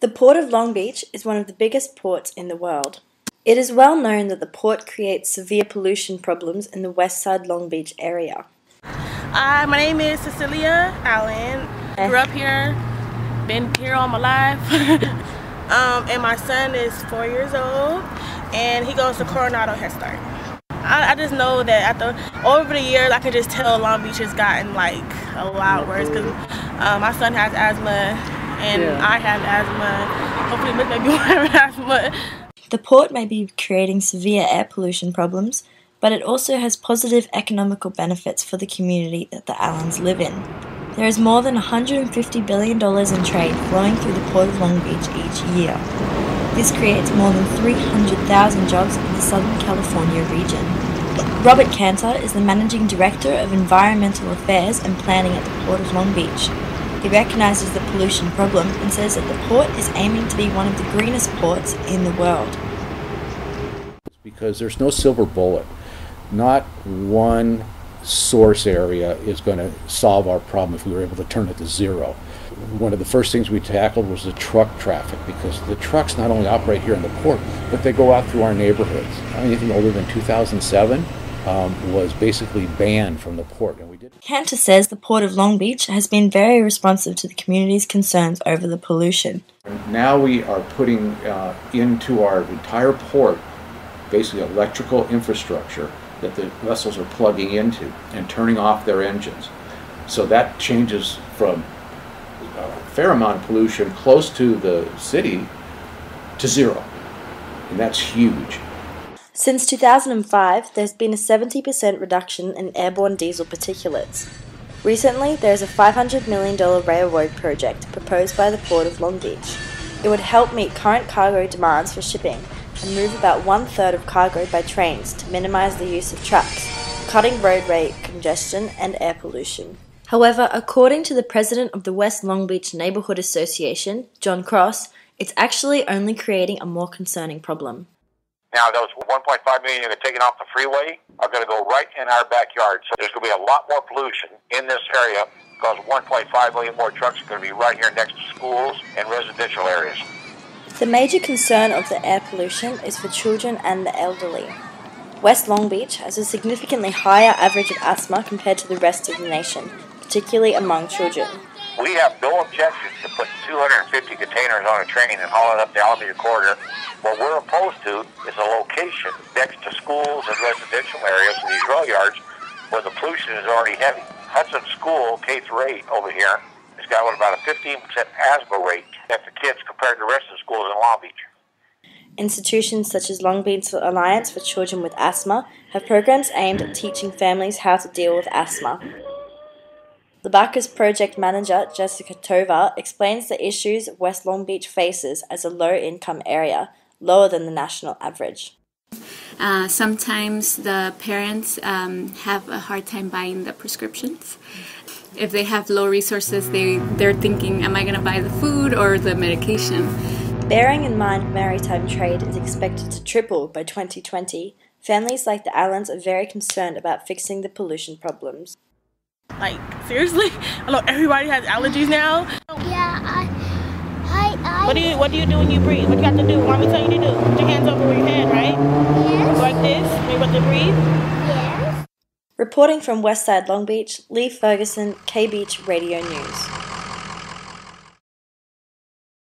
The Port of Long Beach is one of the biggest ports in the world. It is well known that the port creates severe pollution problems in the Westside Long Beach area. My name is Cecilia Allen. Grew up here, been here all my life. And my son is 4 years old, and he goes to Coronado Head Start. I just know that over the years, I can just tell Long Beach has gotten like a lot worse because my son has asthma, and I have asthma. Hopefully, Miss maybe won't have asthma. The port may be creating severe air pollution problems, but it also has positive economical benefits for the community that the Allens live in. There is more than $150 billion in trade flowing through the Port of Long Beach each year. This creates more than 300,000 jobs in the Southern California region. Robert Cantor is the Managing Director of Environmental Affairs and Planning at the Port of Long Beach. He recognizes the pollution problem and says that the port is aiming to be one of the greenest ports in the world. Because there's no silver bullet. Not one source area is going to solve our problem if we were able to turn it to zero. One of the first things we tackled was the truck traffic, because the trucks not only operate here in the port, but they go out through our neighborhoods. Anything older than 2007 was basically banned from the port. And we did. Cantor says the Port of Long Beach has been very responsive to the community's concerns over the pollution. Now we are putting into our entire port basically electrical infrastructure that the vessels are plugging into and turning off their engines. So that changes from a fair amount of pollution close to the city to zero. And that's huge. Since 2005, there's been a 70% reduction in airborne diesel particulates. Recently, there is a $500 million railroad project proposed by the Port of Long Beach. It would help meet current cargo demands for shipping and move about 1/3 of cargo by trains to minimize the use of trucks, cutting roadway congestion and air pollution. However, according to the president of the West Long Beach Neighborhood Association, John Cross, it's actually only creating a more concerning problem. Now, those 1.5 million that are taken off the freeway are going to go right in our backyard. So there's going to be a lot more pollution in this area because 1.5 million more trucks are going to be right here next to schools and residential areas. The major concern of the air pollution is for children and the elderly. West Long Beach has a significantly higher average of asthma compared to the rest of the nation, particularly among children. We have no objection to putting 250 containers on a train and hauling up the Alameda corridor. What we're opposed to is a location next to schools and residential areas in these rail yards where the pollution is already heavy. Hudson School, K-8 over here, has got about a 15% asthma rate at the kids compared to the rest of the schools in Long Beach. Institutions such as Long Beach Alliance for Children with Asthma have programs aimed at teaching families how to deal with asthma. The Bacchus project manager, Jessica Tovar, explains the issues West Long Beach faces as a low-income area, lower than the national average. Sometimes the parents have a hard time buying the prescriptions. If they have low resources, they're thinking, am I going to buy the food or the medication? Bearing in mind Maritime Trade is expected to triple by 2020, families like the Allens are very concerned about fixing the pollution problems. Like, seriously? I know everybody has allergies now. Yeah, What do you do when you breathe? What you got to do? Mommy tell you to do? Put your hands over your head, right? Yes. Like this? Maybe to breathe? Yes. Reporting from Westside Long Beach, Leigh Ferguson, K-Beach Radio News.